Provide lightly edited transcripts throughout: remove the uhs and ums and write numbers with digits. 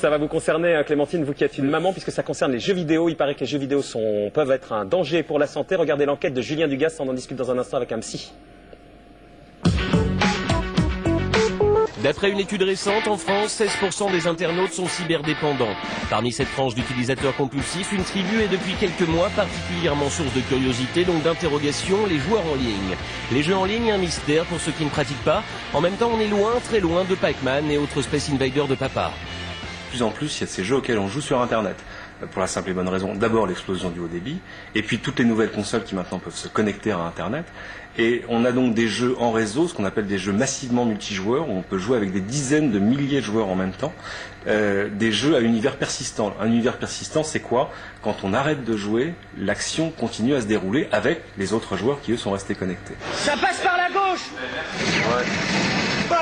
Ça va vous concerner, Clémentine, vous qui êtes une maman, puisque ça concerne les jeux vidéo. Il paraît que les jeux vidéo peuvent être un danger pour la santé. Regardez l'enquête de Julien Dugas, on en discute dans un instant avec un psy. D'après une étude récente, en France, 16% des internautes sont cyberdépendants. Parmi cette tranche d'utilisateurs compulsifs, une tribu est depuis quelques mois particulièrement source de curiosité, donc d'interrogation, les joueurs en ligne. Les jeux en ligne, un mystère pour ceux qui ne pratiquent pas. En même temps, on est loin, très loin de Pac-Man et autres Space Invaders de papa. De plus en plus, il y a ces jeux auxquels on joue sur Internet. Pour la simple et bonne raison, d'abord l'explosion du haut débit, et puis toutes les nouvelles consoles qui maintenant peuvent se connecter à Internet. Et on a donc des jeux en réseau, ce qu'on appelle des jeux massivement multijoueurs, où on peut jouer avec des dizaines de milliers de joueurs en même temps. Des jeux à univers persistant. Un univers persistant, c'est quoi? Quand on arrête de jouer, l'action continue à se dérouler avec les autres joueurs qui, eux, sont restés connectés. Ça passe par la gauche. Ouais.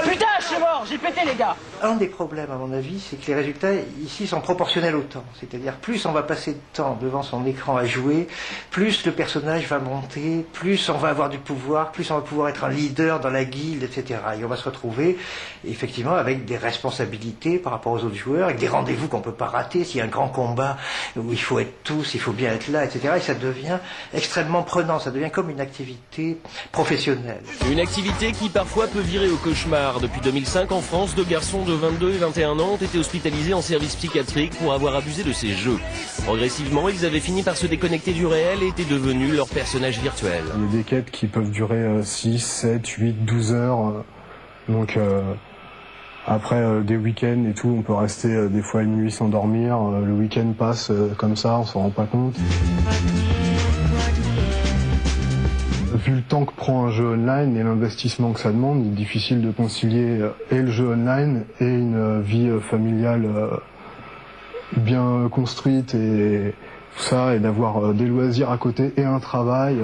Putain, je suis mort, j'ai pété les gars. Un des problèmes, à mon avis, c'est que les résultats ici sont proportionnels au temps. C'est-à-dire, plus on va passer de temps devant son écran à jouer, plus le personnage va monter, plus on va avoir du pouvoir, plus on va pouvoir être un leader dans la guilde, etc. Et on va se retrouver, effectivement, avec des responsabilités par rapport aux autres joueurs, avec des rendez-vous qu'on ne peut pas rater. S'il y a un grand combat où il faut être tous, il faut bien être là, etc. Et ça devient extrêmement prenant, ça devient comme une activité professionnelle. Une activité qui parfois peut virer au cauchemar. Depuis 2005, en France, 2 garçons de 22 et 21 ans ont été hospitalisés en service psychiatrique pour avoir abusé de ces jeux. Progressivement, ils avaient fini par se déconnecter du réel et étaient devenus leurs personnages virtuels. Il y a des quêtes qui peuvent durer 6, 7, 8, 12 heures. Donc après des week-ends et tout, on peut rester des fois une nuit sans dormir. Le week-end passe comme ça, on s'en rend pas compte. Vu le temps que prend un jeu online et l'investissement que ça demande, il est difficile de concilier et le jeu online et une vie familiale bien construite et tout ça, et d'avoir des loisirs à côté et un travail.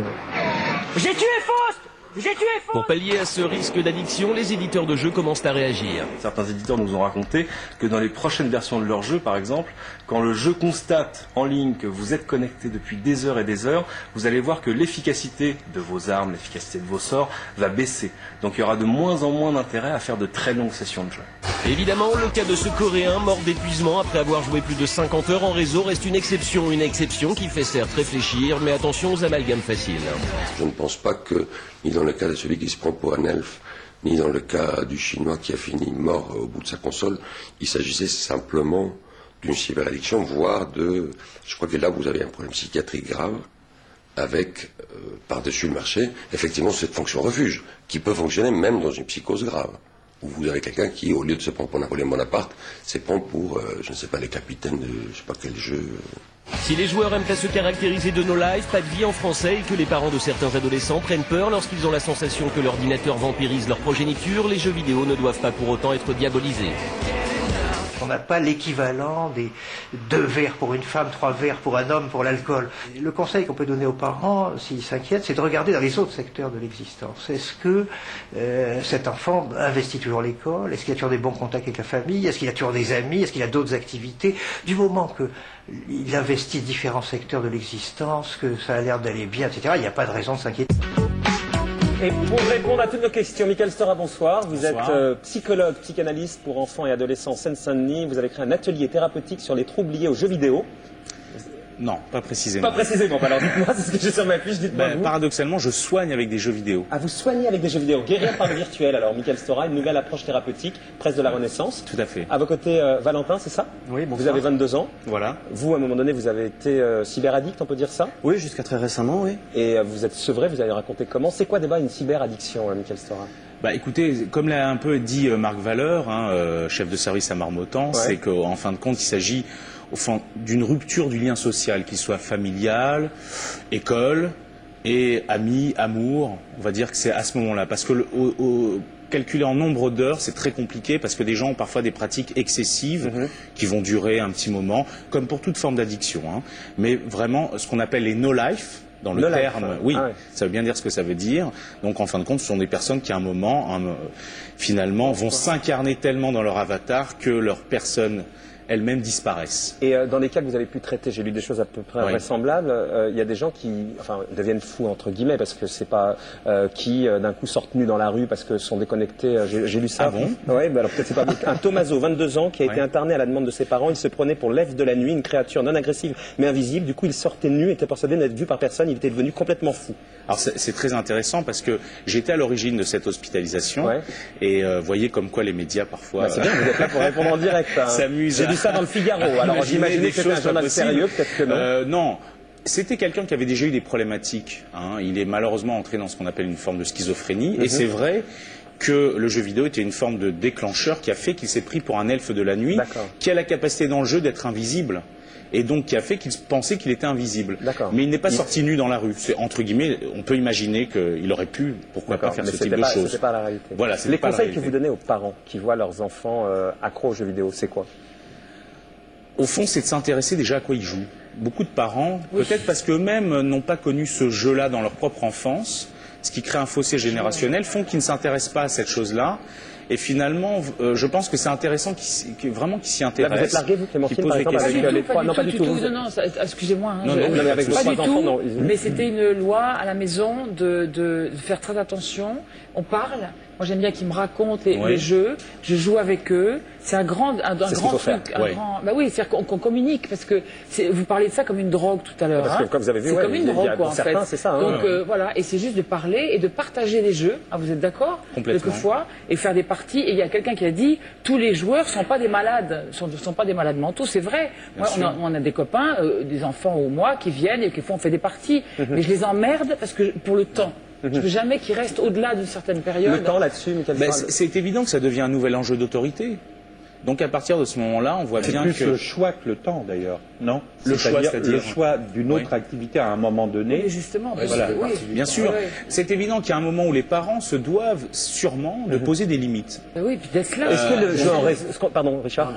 J'ai tué Faust. J'ai tué Faust. Pour pallier à ce risque d'addiction, les éditeurs de jeux commencent à réagir. Certains éditeurs nous ont raconté que dans les prochaines versions de leur jeu, par exemple, quand le jeu constate en ligne que vous êtes connecté depuis des heures et des heures, vous allez voir que l'efficacité de vos armes, l'efficacité de vos sorts va baisser. Donc il y aura de moins en moins d'intérêt à faire de très longues sessions de jeu. Évidemment, le cas de ce Coréen mort d'épuisement après avoir joué plus de 50 heures en réseau reste une exception qui fait certes réfléchir, mais attention aux amalgames faciles. Je ne pense pas que, ni dans le cas de celui qui se prend pour un elfe, ni dans le cas du Chinois qui a fini mort au bout de sa console, il s'agissait simplement d'une cyberaddiction, voire de... Je crois que là, vous avez un problème psychiatrique grave, avec, par-dessus le marché, effectivement, cette fonction refuge, qui peut fonctionner même dans une psychose grave. Où vous avez quelqu'un qui, au lieu de se prendre pour Napoléon Bonaparte, se prend pour, je ne sais pas, les capitaines de je ne sais pas quel jeu. Si les joueurs aiment à se caractériser de No Life, pas de vie en français, et que les parents de certains adolescents prennent peur lorsqu'ils ont la sensation que l'ordinateur vampirise leur progéniture, les jeux vidéo ne doivent pas pour autant être diabolisés. On n'a pas l'équivalent des 2 verres pour une femme, 3 verres pour un homme pour l'alcool. Le conseil qu'on peut donner aux parents, s'ils s'inquiètent, c'est de regarder dans les autres secteurs de l'existence. Est-ce que cet enfant investit toujours l'école? Est-ce qu'il a toujours des bons contacts avec la famille? Est-ce qu'il a toujours des amis? Est-ce qu'il a d'autres activités? Du moment qu'il investit différents secteurs de l'existence, que ça a l'air d'aller bien, etc., il n'y a pas de raison de s'inquiéter. Et pour répondre à toutes nos questions, Michael Stora, bonsoir. Vous êtes psychologue, psychanalyste pour enfants et adolescents en Seine-Saint-Denis. Vous avez créé un atelier thérapeutique sur les troubles liés aux jeux vidéo. Non, pas précisément. Pas précisément. Alors dites-moi, c'est ce que j'ai sur ma fiche, dites-moi vous. Paradoxalement, je soigne avec des jeux vidéo. Ah, vous soignez avec des jeux vidéo. Guérir par le virtuel. Alors, Michael Stora, une nouvelle approche thérapeutique, presse de la Renaissance. Tout à fait. À vos côtés, Valentin, c'est ça? Oui, bonsoir. Vous avez 22 ans. Voilà. Vous, à un moment donné, vous avez été cyberaddict, on peut dire ça? Oui, jusqu'à très récemment, oui. Et vous êtes sevré, vous avez raconté comment. C'est quoi d'abord une cyberaddiction, Michael Stora? Bah écoutez, comme l'a un peu dit Marc Valeur, chef de service à Marmottan, c'est qu'en fin de compte, il s'agit au fond d'une rupture du lien social, qu'il soit familial, école et amis, amour. On va dire que c'est à ce moment-là, parce que calculer en nombre d'heures, c'est très compliqué parce que des gens ont parfois des pratiques excessives qui vont durer un petit moment, comme pour toute forme d'addiction. Mais vraiment, ce qu'on appelle les no-life, dans le terme, oui, ça veut bien dire ce que ça veut dire. Donc en fin de compte, ce sont des personnes qui à un moment, finalement, vont s'incarner tellement dans leur avatar que leur personne elles-mêmes disparaissent. Et dans les cas que vous avez pu traiter, j'ai lu des choses à peu près vraisemblables, il y a des gens qui deviennent fous, entre guillemets, parce que c'est pas qui d'un coup sortent nus dans la rue parce que sont déconnectés. J'ai lu ça. Ah bon? Oui, alors peut-être c'est pas un Tommaso, 22 ans, qui a été interné à la demande de ses parents. Il se prenait pour l'elfe de la nuit, une créature non agressive mais invisible. Du coup, il sortait nu, était persuadé d'être vu par personne. Il était devenu complètement fou. Alors c'est très intéressant parce que j'étais à l'origine de cette hospitalisation et voyez comme quoi les médias parfois c'est bien, vous êtes là pour répondre en direct. s'amusent. J'ai lu ça dans le Figaro. Alors j'imaginais que c'était un journal sérieux, peut-être que non. Non. C'était quelqu'un qui avait déjà eu des problématiques. Il est malheureusement entré dans ce qu'on appelle une forme de schizophrénie. Et c'est vrai que le jeu vidéo était une forme de déclencheur qui a fait qu'il s'est pris pour un elfe de la nuit, qui a la capacité dans le jeu d'être invisible. Et donc qui a fait qu'il pensait qu'il était invisible. Mais il n'est pas sorti nu dans la rue. C'est entre guillemets, on peut imaginer qu'il aurait pu, pourquoi pas, faire ce type de choses. C'était pas la réalité. Voilà, les conseils que vous donnez aux parents qui voient leurs enfants accros aux jeux vidéo, c'est quoi? Au fond, c'est de s'intéresser déjà à quoi ils jouent. Beaucoup de parents, peut-être parce qu'eux-mêmes n'ont pas connu ce jeu-là dans leur propre enfance, ce qui crée un fossé générationnel, font qu'ils ne s'intéressent pas à cette chose-là. Et finalement, je pense que c'est intéressant vraiment qu'ils s'y intéressent. Là, vous êtes largué, vous, Clémentine, par exemple, avec les trois... Non, pas du tout. Non, excusez-moi. Non, mais avec vos trois enfants, non. Mais c'était une loi à la maison de faire très attention. On parle. Moi, j'aime bien qu'ils me racontent les jeux. Je joue avec eux. C'est un grand truc. Bah oui, c'est-à-dire qu'on communique parce que vous parlez de ça comme une drogue tout à l'heure. Parce que comme vous avez vu, c'est comme une drogue, quoi, en fait. C'est ça. Donc voilà, et c'est juste de parler et de partager les jeux. Ah, vous êtes d'accord? Quelquefois, et faire des parties. Et il y a quelqu'un qui a dit tous les joueurs sont pas des malades, sont pas des malades mentaux. C'est vrai. Moi, on a des copains, des enfants ou moi, qui viennent et quelquefois on fait des parties. Mais je les emmerde parce que pour le temps. Je ne veux jamais qu'ils restent au-delà d'une certaine période. Le temps là-dessus, c'est évident que ça devient un nouvel enjeu d'autorité. Donc à partir de ce moment-là, on voit bien que... C'est plus le choix que le temps d'ailleurs, non? Le choix d'une autre activité à un moment donné. Mais justement, bien sûr. C'est évident qu'il y a un moment où les parents se doivent sûrement de poser des limites. Oui, puis d'être là. Est-ce que le jeu en réseau... Pardon, Richard.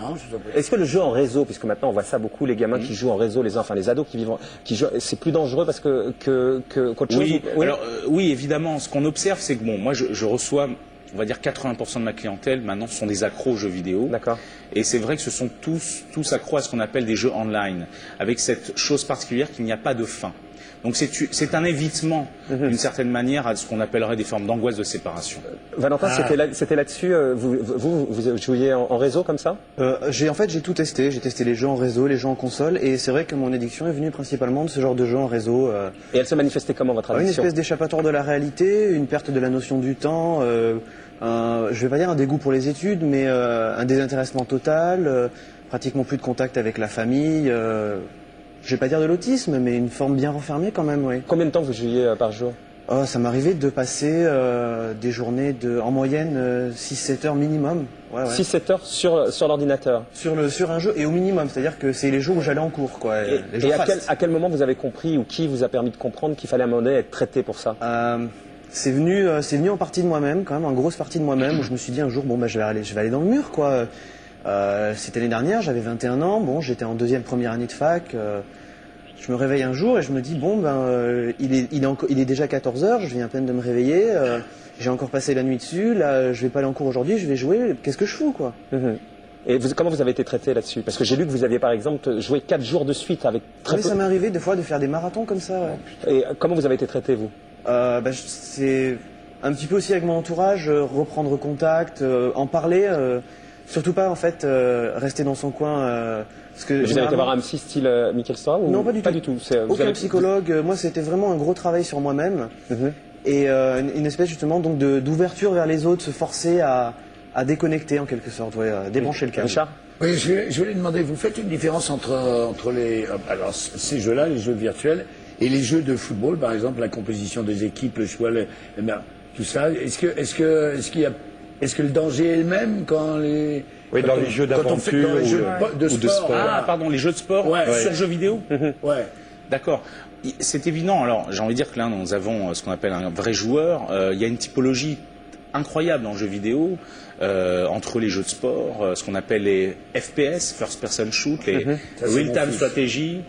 Est-ce que le jeu en réseau, puisque maintenant on voit ça beaucoup, les gamins qui jouent en réseau, les ados qui jouent, c'est plus dangereux parce qu'autre chose? Oui, évidemment. Ce qu'on observe, c'est que moi, je reçois... On va dire 80% de ma clientèle maintenant sont des accros aux jeux vidéo. D'accord. Et c'est vrai que ce sont tous accros à ce qu'on appelle des jeux online, avec cette chose particulière qu'il n'y a pas de fin. Donc c'est un évitement, d'une certaine manière, à ce qu'on appellerait des formes d'angoisse de séparation. Valentin, c'était là-dessus, vous jouiez en réseau comme ça? En fait, j'ai tout testé. J'ai testé les jeux en réseau, les jeux en console, et c'est vrai que mon addiction est venue principalement de ce genre de jeux en réseau. Et elle se manifestait comment, votre addiction? Une espèce d'échappatoire de la réalité, une perte de la notion du temps, je vais pas dire un dégoût pour les études, mais un désintéressement total, pratiquement plus de contact avec la famille. Je vais pas dire de l'autisme, mais une forme bien renfermée quand même, oui. Combien de temps vous jouiez par jour? Ça m'arrivait de passer des journées en moyenne 6-7 heures minimum. 6-7 heures sur l'ordinateur? Sur un jeu, et au minimum, c'est-à-dire que c'est les jours où j'allais en cours, quoi. Et à quel moment vous avez compris, ou qui vous a permis de comprendre qu'il fallait à un moment donné être traité pour ça? C'est venu en partie de moi-même, quand même, en grosse partie de moi-même, où je me suis dit un jour, je vais aller dans le mur, quoi. C'était l'année dernière, j'avais 21 ans, j'étais en première année de fac. Je me réveille un jour et je me dis il est déjà 14 h, je viens à peine de me réveiller, j'ai encore passé la nuit dessus, là je vais pas aller en cours aujourd'hui, je vais jouer, qu'est-ce que je fous, quoi. Et comment vous avez été traité là-dessus? Parce que j'ai lu que vous aviez par exemple joué 4 jours de suite avec très peu... ça m'est arrivé des fois de faire des marathons comme ça. Et comment vous avez été traité, vous? C'est un petit peu aussi avec mon entourage, reprendre contact, en parler, surtout pas en fait rester dans son coin. Parce que vous avez été voir un psy style Michael Stora ou... Non, pas du tout. Aucun psychologue. Moi, c'était vraiment un gros travail sur moi-même et une espèce justement donc d'ouverture vers les autres, se forcer à déconnecter en quelque sorte, à débrancher le câble. Richard? Oui, je voulais demander, vous faites une différence entre ces jeux-là, les jeux virtuels, et les jeux de football, par exemple, la composition des équipes, le choix, tout ça. Est-ce que le danger est le même quand les... Oui, dans les jeux d'aventure ou de sport. Ah, pardon, les jeux de sport sur jeux vidéo. Ouais. D'accord. C'est évident. Alors, j'ai envie de dire que là, nous avons ce qu'on appelle un vrai joueur. Il y a une typologie incroyable en jeux vidéo entre les jeux de sport, ce qu'on appelle les FPS, First Person Shoot, les Real-Time Strategy.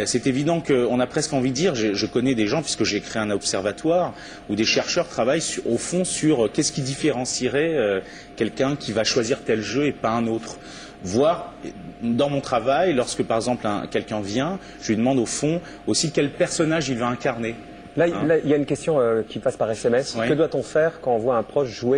C'est évident qu'on a presque envie de dire, je connais des gens, puisque j'ai créé un observatoire, où des chercheurs travaillent au fond sur qu'est-ce qui différencierait quelqu'un qui va choisir tel jeu et pas un autre. voir dans mon travail, lorsque par exemple quelqu'un vient, je lui demande au fond aussi quel personnage il va incarner. Là, il y a une question qui passe par SMS. Que doit-on faire quand on voit un proche jouer